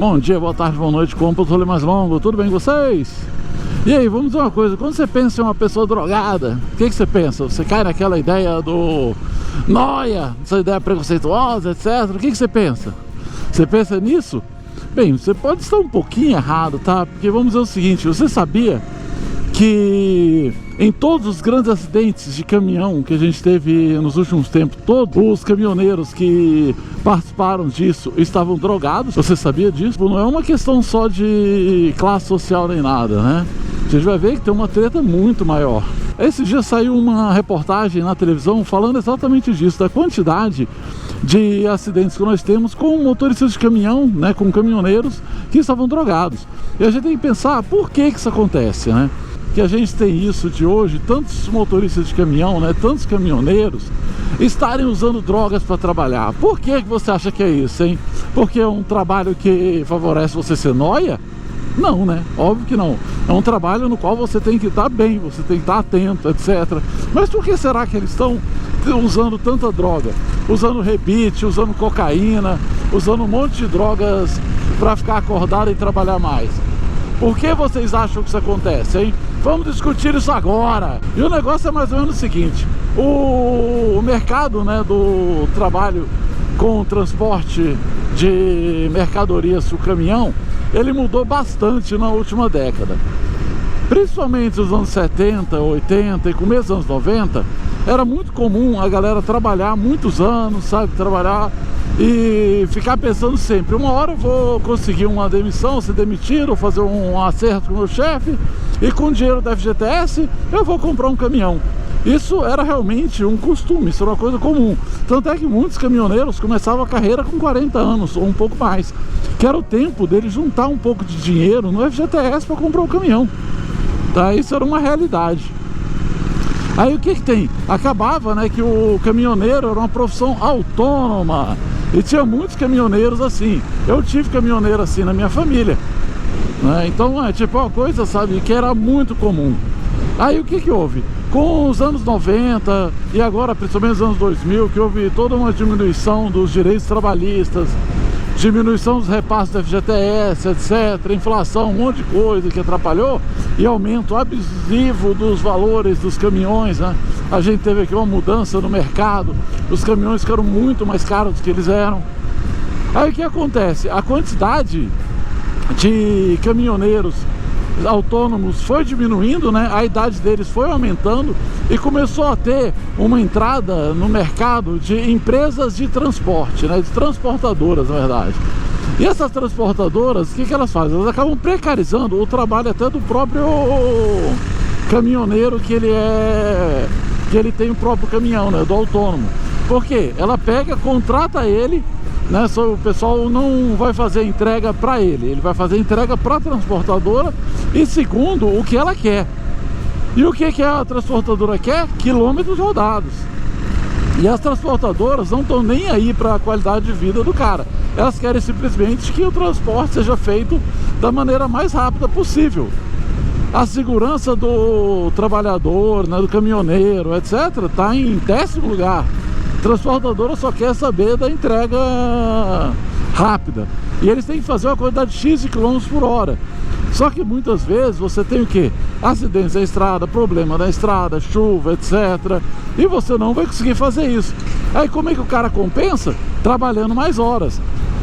Bom dia, boa tarde, boa noite, como o rolê mais longo, tudo bem com vocês? E aí, vamos dizer uma coisa, quando você pensa em uma pessoa drogada, o que você pensa? Você cai naquela ideia do nóia, essa ideia preconceituosa, etc. O que você pensa? Você pensa nisso? Bem, você pode estar um pouquinho errado, tá? Porque vamos dizer o seguinte, você sabia que em todos os grandes acidentes de caminhão que a gente teve nos últimos tempos, todos os caminhoneiros que participaram disso estavam drogados? Você sabia disso? Não é uma questão só de classe social nem nada, né? A gente vai ver que tem uma treta muito maior. Esse dia saiu uma reportagem na televisão falando exatamente disso, da quantidade de acidentes que nós temos com motoristas de caminhão, né, com caminhoneiros que estavam drogados. E a gente tem que pensar por que isso acontece, né? Que a gente tem isso de hoje, tantos motoristas de caminhão, né, tantos caminhoneiros estarem usando drogas para trabalhar. Por que você acha que é isso, hein? Porque é um trabalho que favorece você ser nóia? Não, né? Óbvio que não. É um trabalho no qual você tem que estar bem, você tem que estar atento, etc. Mas por que será que eles estão usando tanta droga? Usando rebite, usando cocaína, usando um monte de drogas para ficar acordado e trabalhar mais? Por que vocês acham que isso acontece, hein? Vamos discutir isso agora. E o negócio é mais ou menos o seguinte: o mercado, né, do trabalho com transporte de mercadorias, o caminhão, ele mudou bastante na última década. Principalmente nos anos 70, 80 e começo dos anos 90, era muito comum a galera trabalhar muitos anos, sabe? Trabalhar e ficar pensando sempre, uma hora eu vou conseguir uma demissão, ser demitido, ou fazer um acerto com o meu chefe, e com o dinheiro da FGTS eu vou comprar um caminhão. Isso era realmente um costume, isso era uma coisa comum. Tanto é que muitos caminhoneiros começavam a carreira com 40 anos, ou um pouco mais, que era o tempo dele juntar um pouco de dinheiro no FGTS para comprar um caminhão, tá? Isso era uma realidade. Aí o que tem? Acabava, né, que o caminhoneiro era uma profissão autônoma, e tinha muitos caminhoneiros assim. Eu tive caminhoneiro assim na minha família, né? Então é tipo uma coisa, sabe, que era muito comum. Aí o que houve? Com os anos 90 e agora principalmente os anos 2000, que houve toda uma diminuição dos direitos trabalhistas, diminuição dos repassos do FGTS, etc, inflação, um monte de coisa que atrapalhou, e aumento abusivo dos valores dos caminhões, né? A gente teve aqui uma mudança no mercado, os caminhões ficaram muito mais caros do que eles eram. Aí o que acontece? A quantidade de caminhoneiros autônomos foi diminuindo, né? A idade deles foi aumentando e começou a ter uma entrada no mercado de empresas de transporte, né? De transportadoras, na verdade. E essas transportadoras, o que elas fazem? Elas acabam precarizando o trabalho até do próprio caminhoneiro, que ele tem o próprio caminhão, né? Do autônomo. Por quê? Ela pega, contrata ele, né? Só o pessoal não vai fazer entrega para ele vai fazer entrega para a transportadora, e segundo, o que ela quer. E o que a transportadora quer? Quilômetros rodados. E as transportadoras não estão nem aí para a qualidade de vida do cara. Elas querem simplesmente que o transporte seja feito da maneira mais rápida possível. A segurança do trabalhador, né, do caminhoneiro, etc, está em 10º lugar. A transportadora só quer saber da entrega rápida. E eles têm que fazer uma quantidade X de quilômetros por hora. Só que muitas vezes você tem o quê? Acidentes na estrada, problema na estrada, chuva, etc. E você não vai conseguir fazer isso. Aí como é que o cara compensa? Trabalhando mais horas.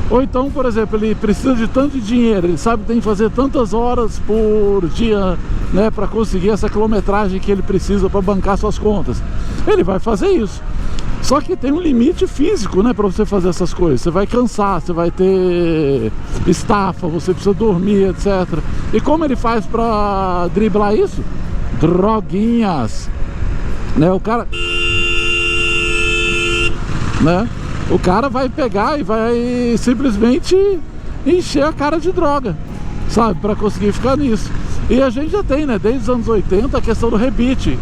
Ou então, por exemplo, ele precisa de tanto dinheiro, ele sabe que tem que fazer tantas horas por dia, né, para conseguir essa quilometragem que ele precisa para bancar suas contas. Ele vai fazer isso. Só que tem um limite físico, né, para você fazer essas coisas. Você vai cansar, você vai ter estafa, você precisa dormir, etc. E como ele faz para driblar isso? Droguinhas, né? O cara, né? O cara vai pegar e vai simplesmente encher a cara de droga, sabe, para conseguir ficar nisso. E a gente já tem, né, desde os anos 80, a questão do rebite,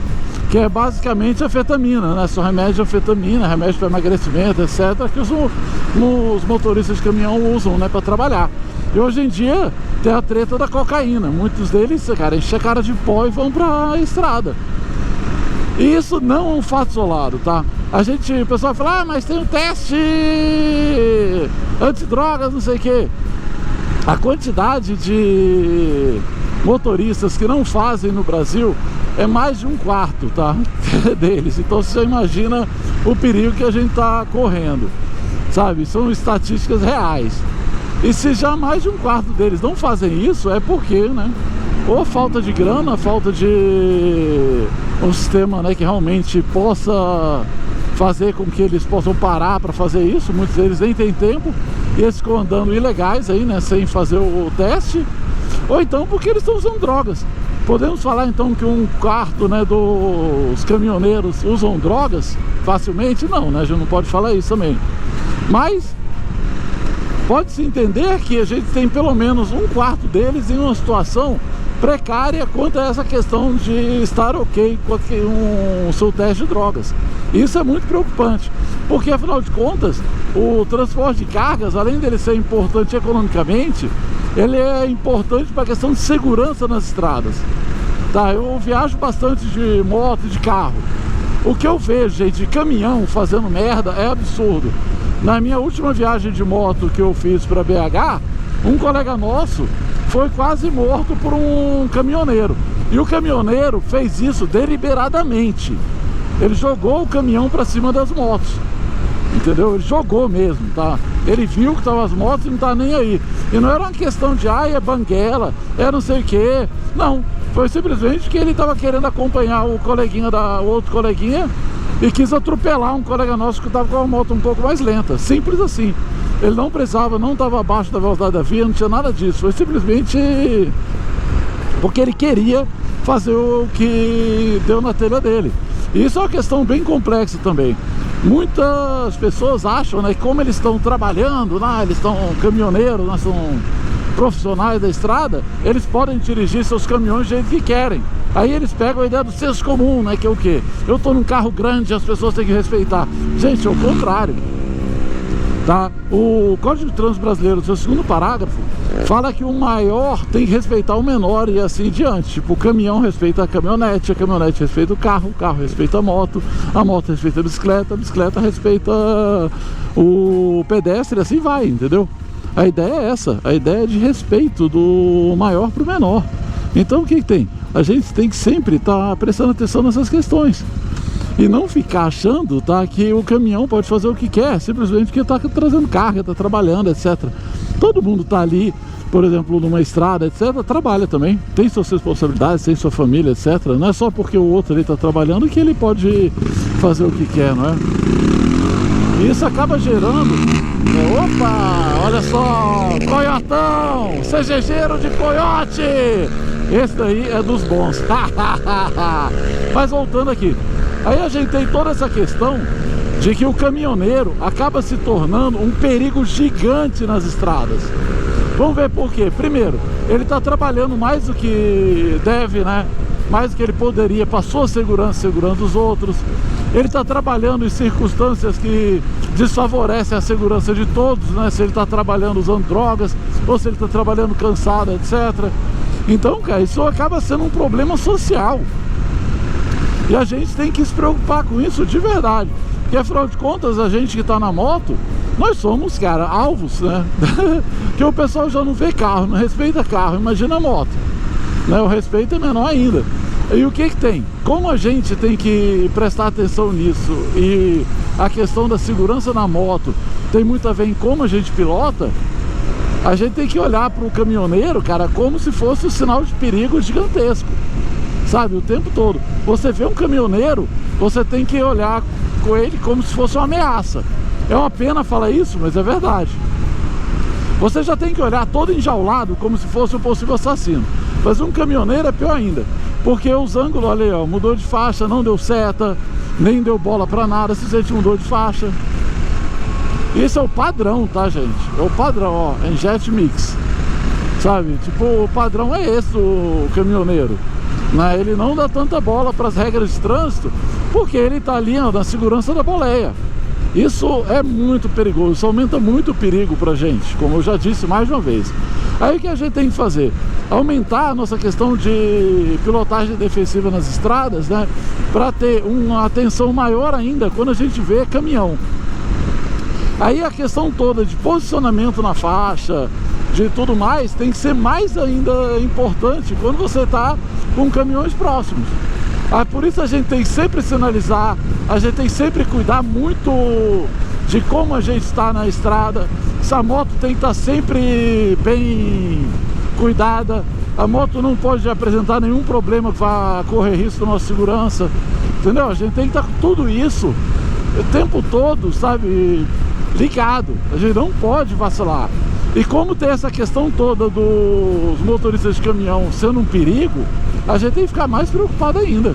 que é basicamente anfetamina, né? São remédios de anfetamina, remédios para emagrecimento, etc, que os motoristas de caminhão usam, né, para trabalhar. E hoje em dia tem a treta da cocaína. Muitos deles, cara, enchem a cara de pó e vão pra estrada. E isso não é um fato isolado, tá? O pessoal fala, mas tem um teste antidrogas, não sei o quê. A quantidade de motoristas que não fazem no Brasil é mais de 1/4, tá? deles. Então você já imagina o perigo que a gente está correndo, sabe? São estatísticas reais. E se já mais de 1/4 deles não fazem isso, é porque, né? Ou falta de grana, falta de um sistema, né, que realmente possa fazer com que eles possam parar para fazer isso. Muitos deles nem têm tempo e eles ficam andando ilegais aí, né, sem fazer o teste. Ou então porque eles estão usando drogas. Podemos falar então que 1/4, né, dos caminhoneiros usam drogas facilmente? Não, né, a gente não pode falar isso também. Mas pode-se entender que a gente tem pelo menos 1/4 deles em uma situação precária quanto a essa questão de estar ok com o seu teste de drogas. Isso é muito preocupante, porque afinal de contas o transporte de cargas, além dele ser importante economicamente, ele é importante para a questão de segurança nas estradas, tá? Eu viajo bastante de moto e de carro. O que eu vejo, gente, de caminhão fazendo merda é absurdo. Na minha última viagem de moto que eu fiz para BH, um colega nosso foi quase morto por um caminhoneiro. E o caminhoneiro fez isso deliberadamente. Ele jogou o caminhão para cima das motos, entendeu? Ele jogou mesmo, tá? Ele viu que estavam as motos e não tá nem aí. E não era uma questão de, é banguela, é não sei o que. Não, foi simplesmente que ele estava querendo acompanhar o coleguinha o outro coleguinha e quis atropelar um colega nosso que estava com a moto um pouco mais lenta. Simples assim. Ele não precisava, não estava abaixo da velocidade da via, não tinha nada disso. Foi simplesmente porque ele queria fazer o que deu na telha dele. E isso é uma questão bem complexa também. Muitas pessoas acham, né, que como eles estão trabalhando, né, eles estão caminhoneiros, né, são profissionais da estrada, eles podem dirigir seus caminhões do jeito que querem. Aí eles pegam a ideia do senso comum, né, que é o quê? Eu estou num carro grande, as pessoas têm que respeitar. Gente, é o contrário. Tá? O Código de Trânsito Brasileiro, seu segundo parágrafo, fala que o maior tem que respeitar o menor e assim diante. Tipo, o caminhão respeita a caminhonete respeita o carro respeita a moto respeita a bicicleta respeita o pedestre, assim vai, entendeu? A ideia é essa, a ideia é de respeito do maior para o menor. Então o que tem? A gente tem que sempre estar prestando atenção nessas questões. E não ficar achando, tá, que o caminhão pode fazer o que quer, simplesmente porque está trazendo carga, está trabalhando, etc. Todo mundo está ali, por exemplo, numa estrada, etc., trabalha também, tem suas responsabilidades, tem sua família, etc. Não é só porque o outro ali está trabalhando que ele pode fazer o que quer, não é? E isso acaba gerando... Opa, olha só, coiotão, CGGeiro de coiote! Esse daí é dos bons. Mas voltando aqui, aí a gente tem toda essa questão de que o caminhoneiro acaba se tornando um perigo gigante nas estradas. Vamos ver por quê. Primeiro, ele está trabalhando mais do que deve, né? Mais do que ele poderia para sua segurança, segurando os outros. Ele está trabalhando em circunstâncias que desfavorecem a segurança de todos, né? Se ele está trabalhando usando drogas, ou se ele está trabalhando cansado, etc. Então, cara, isso acaba sendo um problema social. E a gente tem que se preocupar com isso de verdade. Porque afinal de contas, a gente que está na moto, nós somos, cara, alvos, né? Que o pessoal já não vê carro, não respeita carro, imagina a moto, né? O respeito é menor ainda. E o que tem? Como a gente tem que prestar atenção nisso, e a questão da segurança na moto tem muito a ver em como a gente pilota, a gente tem que olhar para o caminhoneiro, cara, como se fosse um sinal de perigo gigantesco, sabe, o tempo todo. Você vê um caminhoneiro, você tem que olhar com ele como se fosse uma ameaça. É uma pena falar isso, mas é verdade. Você já tem que olhar todo enjaulado como se fosse um possível assassino. Mas um caminhoneiro é pior ainda, porque os ângulos, olha aí, ó, mudou de faixa, não deu seta, nem deu bola pra nada, simplesmente mudou de faixa. Isso é o padrão, tá, gente? É o padrão, ó, em jet mix, sabe? Tipo, o padrão é esse do caminhoneiro, né? Ele não dá tanta bola para as regras de trânsito, porque ele tá ali, ó, na segurança da boleia. Isso é muito perigoso, isso aumenta muito o perigo pra gente, como eu já disse mais de uma vez. Aí o que a gente tem que fazer? Aumentar a nossa questão de pilotagem defensiva nas estradas, né? Para ter uma atenção maior ainda quando a gente vê caminhão. Aí a questão toda de posicionamento na faixa, de tudo mais, tem que ser mais ainda importante quando você está com caminhões próximos. Por isso a gente tem que sempre sinalizar, a gente tem que sempre cuidar muito de como a gente está na estrada. Essa moto tem que estar sempre bem cuidada. A moto não pode apresentar nenhum problema que vá correr risco da nossa segurança, entendeu? A gente tem que estar com tudo isso o tempo todo, sabe, ligado. A gente não pode vacilar. E como tem essa questão toda dos motoristas de caminhão sendo um perigo, a gente tem que ficar mais preocupado ainda,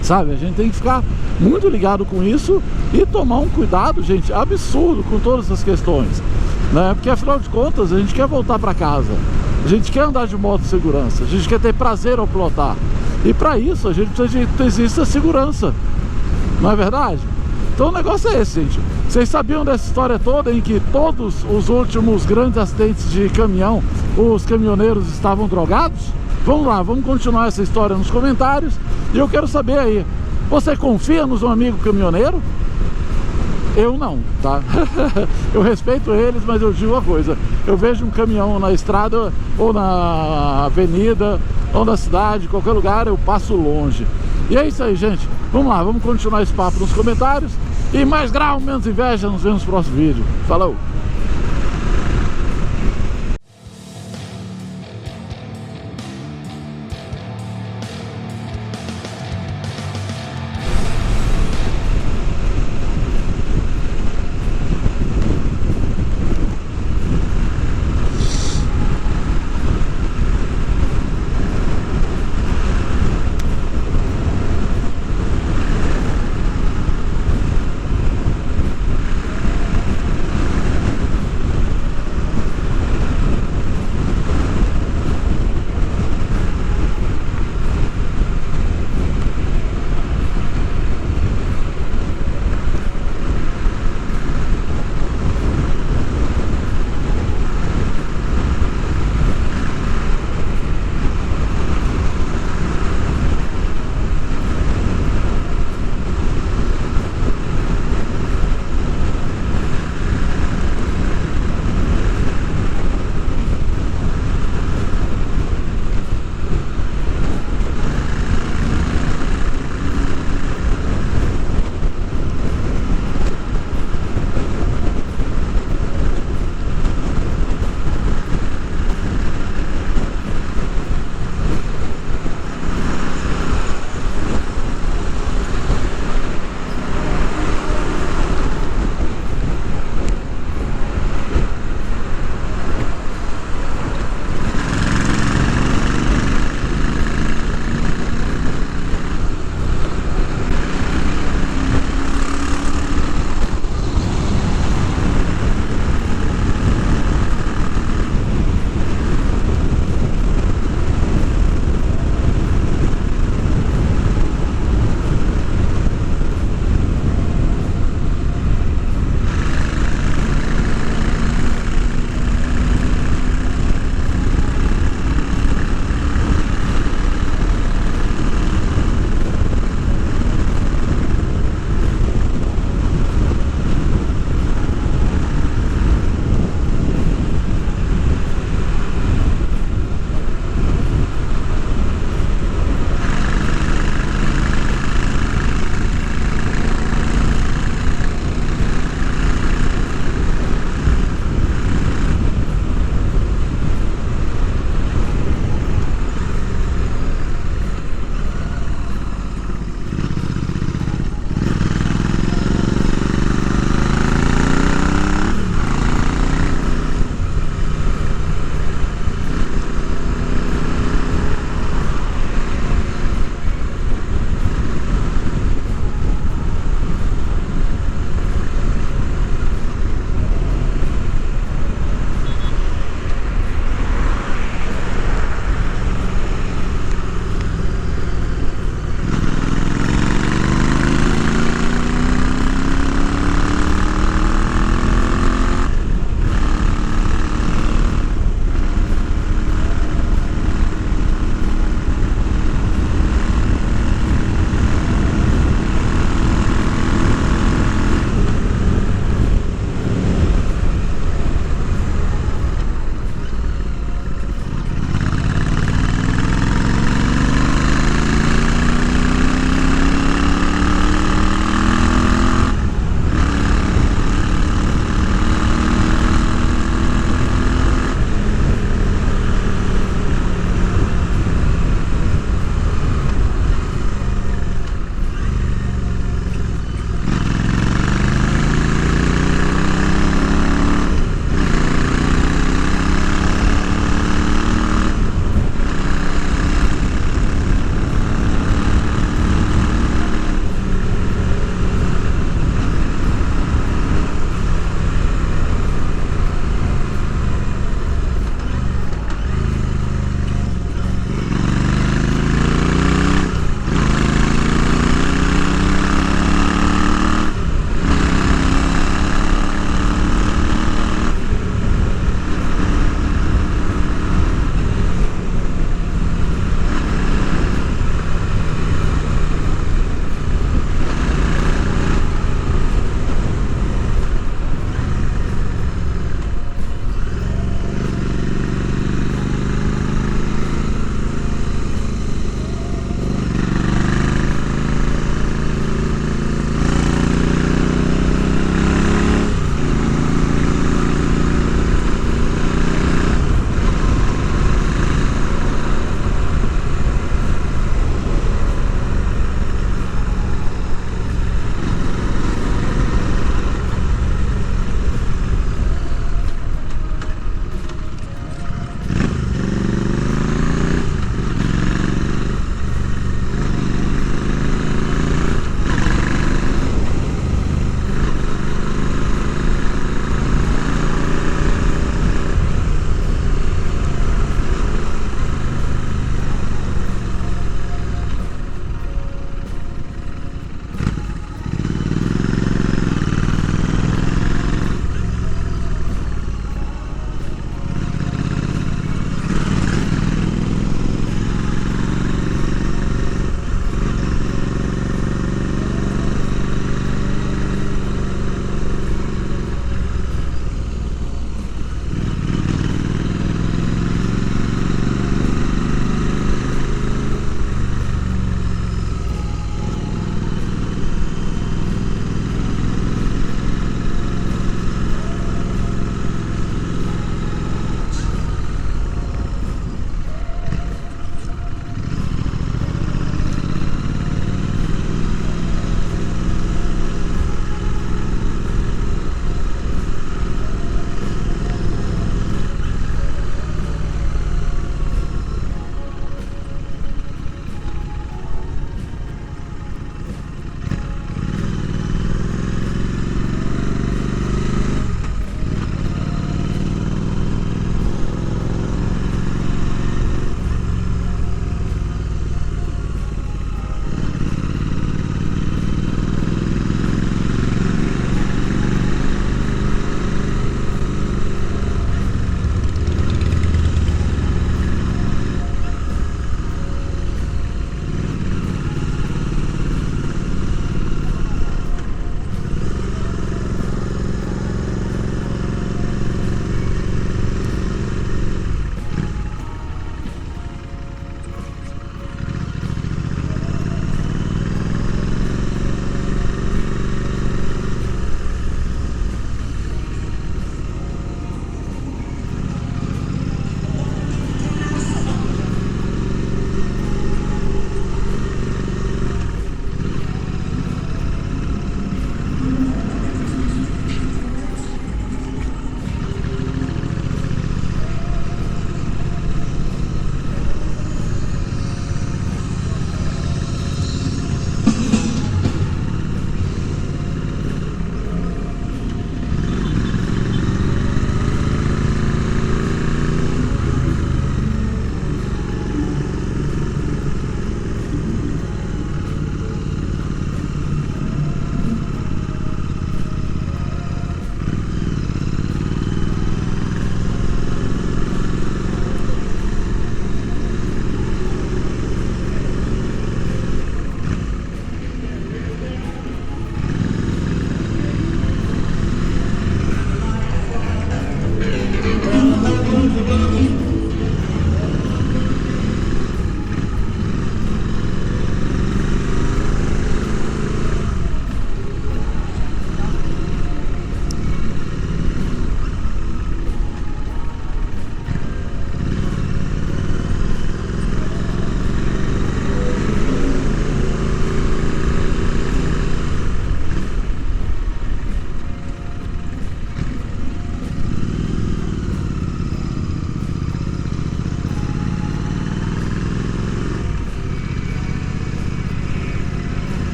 sabe? A gente tem que ficar muito ligado com isso e tomar um cuidado, gente, absurdo com todas essas questões, né? Porque afinal de contas a gente quer voltar para casa, a gente quer andar de moto de segurança, a gente quer ter prazer ao pilotar. E para isso a gente precisa de existe a segurança, não é verdade? Então o negócio é esse, gente. Vocês sabiam dessa história toda em que todos os últimos grandes acidentes de caminhão, os caminhoneiros estavam drogados? Vamos lá, vamos continuar essa história nos comentários. E eu quero saber aí, você confia no seu amigo caminhoneiro? Eu não, tá? Eu respeito eles, mas eu digo uma coisa: eu vejo um caminhão na estrada, ou na avenida, ou na cidade, qualquer lugar, eu passo longe. E é isso aí, gente. Vamos lá, vamos continuar esse papo nos comentários. E mais grau, menos inveja, nos vemos no próximo vídeo. Falou!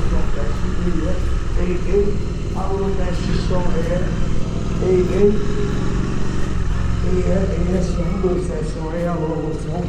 som, teste, ei, alô, teste, som, ei, som, 2, 7, som, alô, som.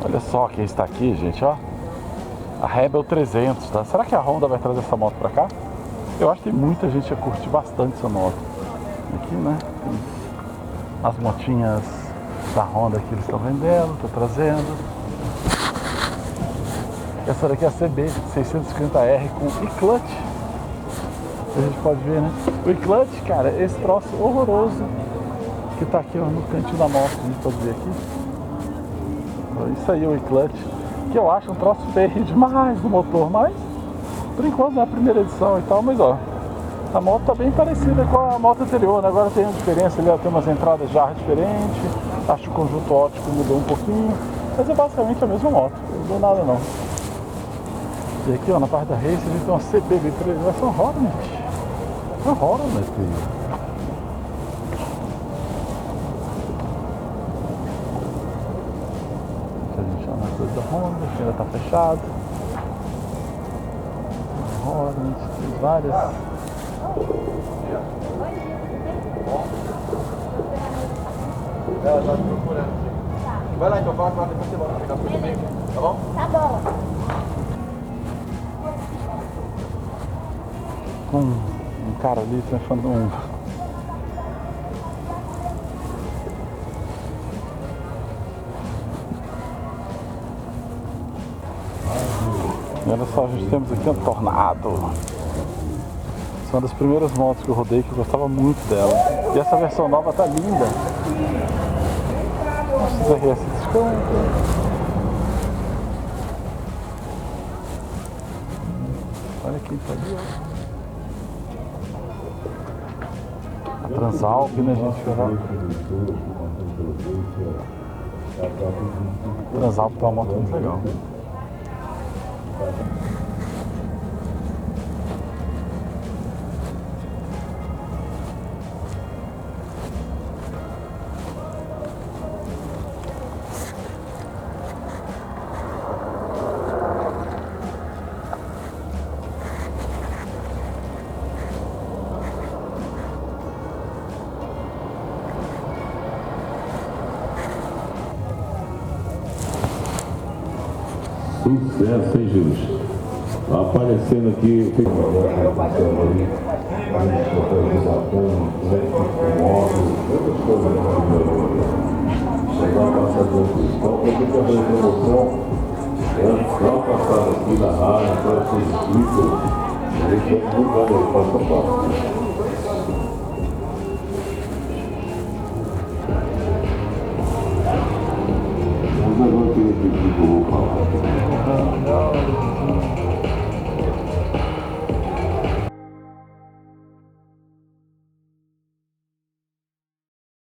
Olha só quem está aqui, gente, ó. A Rebel 300, tá? Será que a Honda vai trazer essa moto pra cá? Eu acho que tem muita gente que curte bastante essa moto. Aqui, né? Tem as motinhas da Honda que eles estão vendendo, estão trazendo. Essa daqui é a CB 650R com e-clutch. A gente pode ver, né? O e-clutch, cara, esse troço horroroso que tá aqui, ó, no cantinho da moto. A gente pode ver aqui. Isso aí, o e-clutch, que eu acho um troço feio demais do motor, mas por enquanto é a primeira edição e tal, mas ó, a moto tá bem parecida com a moto anterior, né? Agora tem uma diferença ali, ó, tem umas entradas de ar diferentes, acho que o conjunto óptico mudou um pouquinho, mas é basicamente a mesma moto, não mudou nada não. E aqui, ó, na parte da race a gente tem uma CB3, essa é uma Hornet, uma Hornet, filho. Da Honda, que ainda tá fechado. Hornet, tem várias. Ela tá procurando. Vai lá então, fala com ela, depois você volta pegar tudo comigo, tá bom? Tá bom. Um cara ali transformando um. E olha só, a gente temos aqui um Tornado. Essa é uma das primeiras motos que eu rodei, que eu gostava muito dela. E essa versão nova tá linda. XRS desconto. Olha quem tá ali, ó. A Transalp, né, gente? A Transalp tá uma moto muito legal. Sucesso, hein, Júlio? Tá aparecendo aqui. Chegar a passar de então, eu tenho que fazer promoção. Dá uma passada aqui na rádio, para ser inscrito. A gente vai divulgar aí, passa a passo.